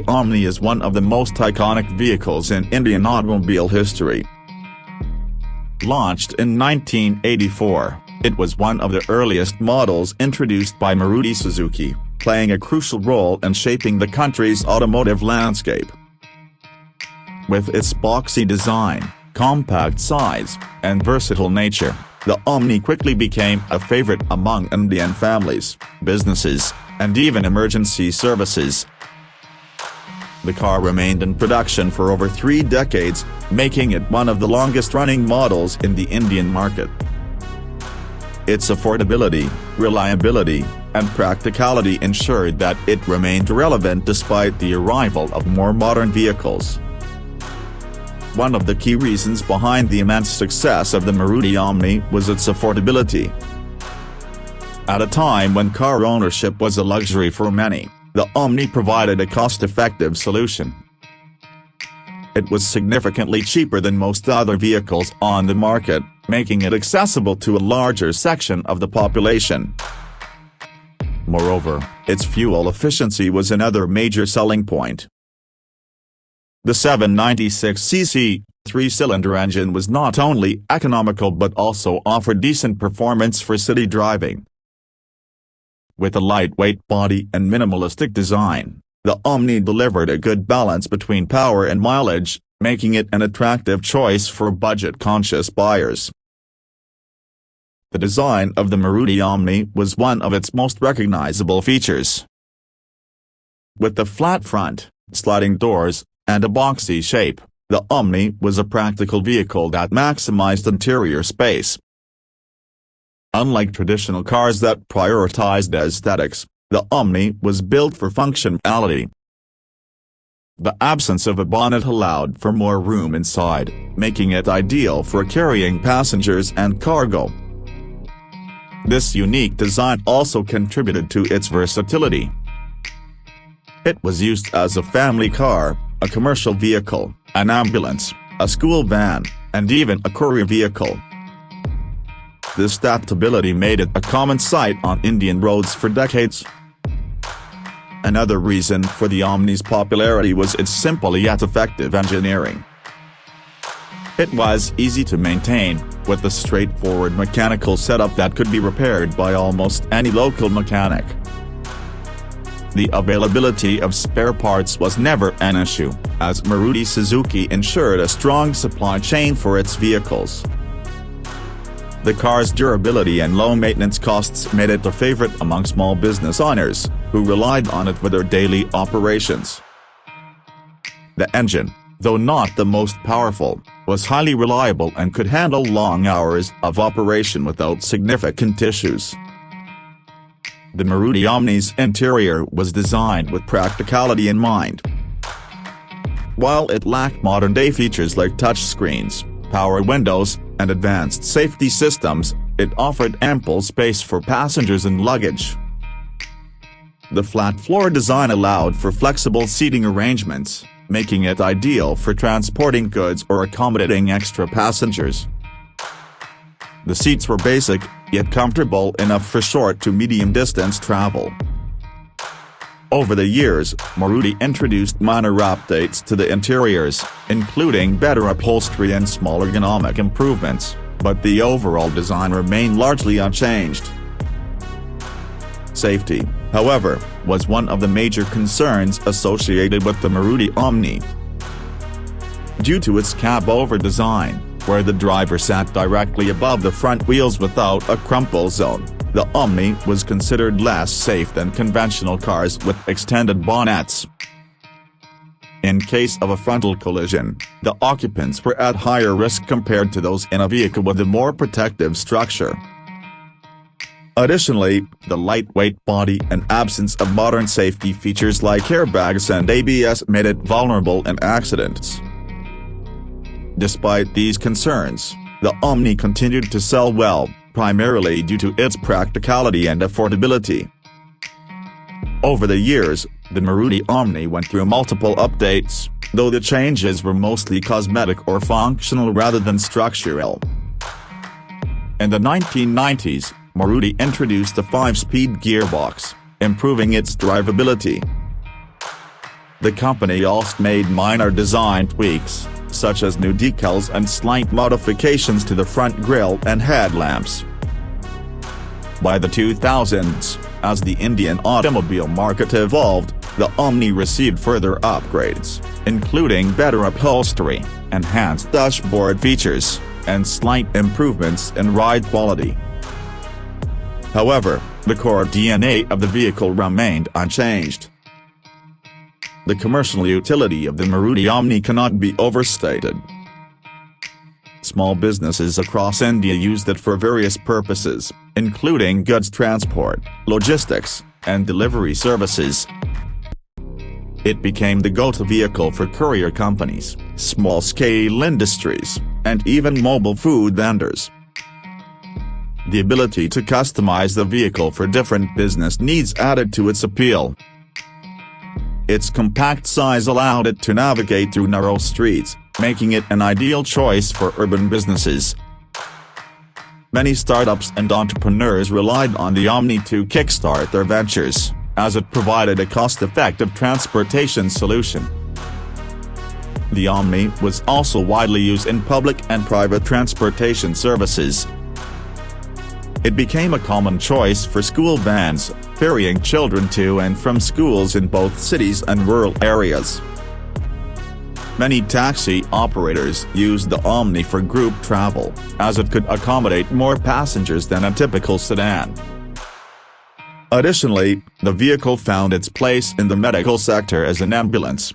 Omni is one of the most iconic vehicles in Indian automobile history. Launched in 1984, it was one of the earliest models introduced by Maruti Suzuki, playing a crucial role in shaping the country's automotive landscape. With its boxy design, compact size, and versatile nature, the Omni quickly became a favorite among Indian families, businesses, and even emergency services. The car remained in production for over 3 decades, making it one of the longest-running models in the Indian market. Its affordability, reliability, and practicality ensured that it remained relevant despite the arrival of more modern vehicles. One of the key reasons behind the immense success of the Maruti Omni was its affordability. At a time when car ownership was a luxury for many, the Omni provided a cost-effective solution. It was significantly cheaper than most other vehicles on the market, making it accessible to a larger section of the population. Moreover, its fuel efficiency was another major selling point. The 796cc, 3-cylinder engine was not only economical but also offered decent performance for city driving. With a lightweight body and minimalistic design, the Omni delivered a good balance between power and mileage, making it an attractive choice for budget-conscious buyers. The design of the Maruti Omni was one of its most recognizable features. With the flat front, sliding doors, and a boxy shape, the Omni was a practical vehicle that maximized interior space. Unlike traditional cars that prioritized aesthetics, the Omni was built for functionality. The absence of a bonnet allowed for more room inside, making it ideal for carrying passengers and cargo. This unique design also contributed to its versatility. It was used as a family car, a commercial vehicle, an ambulance, a school van, and even a courier vehicle. This adaptability made it a common sight on Indian roads for decades. Another reason for the Omni's popularity was its simple yet effective engineering. It was easy to maintain, with a straightforward mechanical setup that could be repaired by almost any local mechanic. The availability of spare parts was never an issue, as Maruti Suzuki ensured a strong supply chain for its vehicles. The car's durability and low maintenance costs made it a favorite among small business owners, who relied on it for their daily operations. The engine, though not the most powerful, was highly reliable and could handle long hours of operation without significant issues. The Maruti Omni's interior was designed with practicality in mind. While it lacked modern-day features like touchscreens, power windows, and advanced safety systems, it offered ample space for passengers and luggage. The flat floor design allowed for flexible seating arrangements, making it ideal for transporting goods or accommodating extra passengers. The seats were basic, yet comfortable enough for short to medium-distance travel. Over the years, Maruti introduced minor updates to the interiors, including better upholstery and small ergonomic improvements, but the overall design remained largely unchanged. Safety, however, was one of the major concerns associated with the Maruti Omni. Due to its cab-over design, where the driver sat directly above the front wheels without a crumple zone, the Omni was considered less safe than conventional cars with extended bonnets. In case of a frontal collision, the occupants were at higher risk compared to those in a vehicle with a more protective structure. Additionally, the lightweight body and absence of modern safety features like airbags and ABS made it vulnerable in accidents. Despite these concerns, the Omni continued to sell well, primarily due to its practicality and affordability. Over the years, the Maruti Omni went through multiple updates, though the changes were mostly cosmetic or functional rather than structural. In the 1990s, Maruti introduced a 5-speed gearbox, improving its drivability. The company also made minor design tweaks, such as new decals and slight modifications to the front grille and headlamps. By the 2000s, as the Indian automobile market evolved, the Omni received further upgrades, including better upholstery, enhanced dashboard features, and slight improvements in ride quality. However, the core DNA of the vehicle remained unchanged. The commercial utility of the Maruti Omni cannot be overstated. Small businesses across India used it for various purposes, including goods transport, logistics, and delivery services. It became the go-to vehicle for courier companies, small-scale industries, and even mobile food vendors. The ability to customize the vehicle for different business needs added to its appeal. Its compact size allowed it to navigate through narrow streets, making it an ideal choice for urban businesses. Many startups and entrepreneurs relied on the Omni to kickstart their ventures, as it provided a cost-effective transportation solution. The Omni was also widely used in public and private transportation services. It became a common choice for school vans, ferrying children to and from schools in both cities and rural areas. Many taxi operators used the Omni for group travel, as it could accommodate more passengers than a typical sedan. Additionally, the vehicle found its place in the medical sector as an ambulance.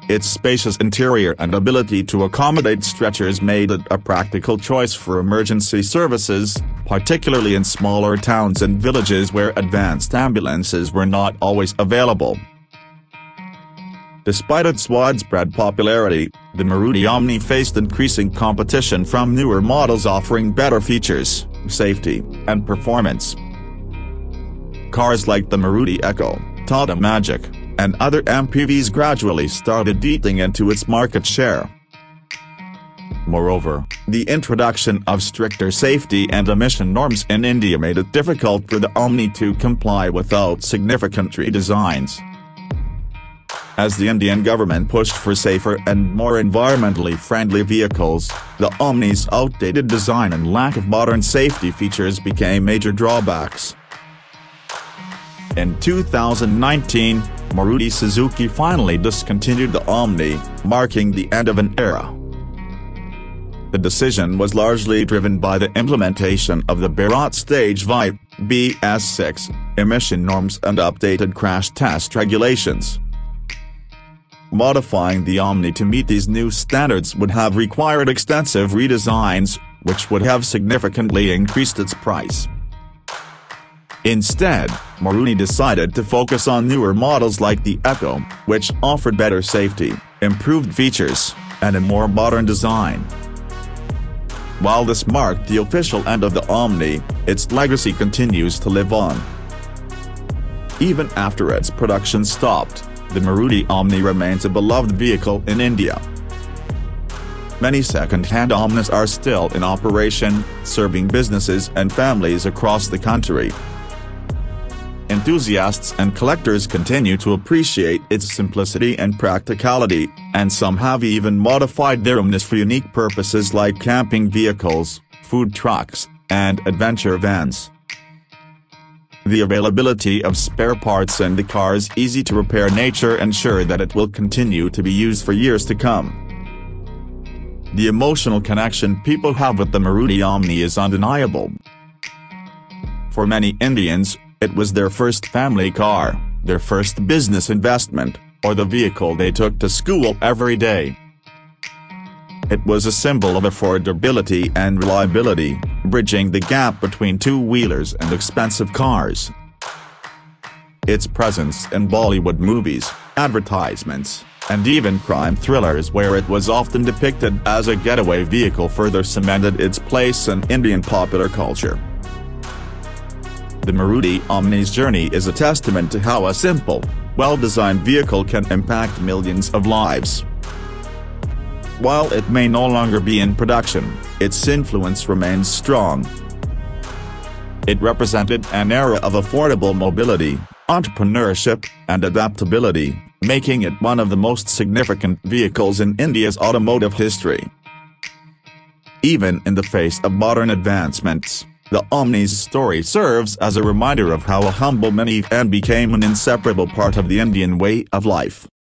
Its spacious interior and ability to accommodate stretchers made it a practical choice for emergency services, particularly in smaller towns and villages where advanced ambulances were not always available. Despite its widespread popularity, the Maruti Omni faced increasing competition from newer models offering better features, safety, and performance. Cars like the Maruti Echo, Tata Magic, and other MPVs gradually started eating into its market share. Moreover, the introduction of stricter safety and emission norms in India made it difficult for the Omni to comply without significant redesigns. As the Indian government pushed for safer and more environmentally friendly vehicles, the Omni's outdated design and lack of modern safety features became major drawbacks. In 2019, Maruti Suzuki finally discontinued the Omni, marking the end of an era. The decision was largely driven by the implementation of the Bharat Stage V (BS6) emission norms and updated crash test regulations. Modifying the Omni to meet these new standards would have required extensive redesigns, which would have significantly increased its price. Instead, Maruti decided to focus on newer models like the Echo, which offered better safety, improved features, and a more modern design. While this marked the official end of the Omni, its legacy continues to live on. Even after its production stopped, the Maruti Omni remains a beloved vehicle in India. Many second-hand Omnis are still in operation, serving businesses and families across the country. Enthusiasts and collectors continue to appreciate its simplicity and practicality, and some have even modified their Omnis for unique purposes like camping vehicles, food trucks, and adventure vans. The availability of spare parts and the car's easy-to-repair nature ensure that it will continue to be used for years to come. The emotional connection people have with the Maruti Omni is undeniable. For many Indians, it was their first family car, their first business investment, or the vehicle they took to school every day. It was a symbol of affordability and reliability, bridging the gap between two-wheelers and expensive cars. Its presence in Bollywood movies, advertisements, and even crime thrillers where it was often depicted as a getaway vehicle further cemented its place in Indian popular culture. The Maruti Omni's journey is a testament to how a simple, well-designed vehicle can impact millions of lives. While it may no longer be in production, its influence remains strong. It represented an era of affordable mobility, entrepreneurship, and adaptability, making it one of the most significant vehicles in India's automotive history. Even in the face of modern advancements, the Omni's story serves as a reminder of how a humble minivan became an inseparable part of the Indian way of life.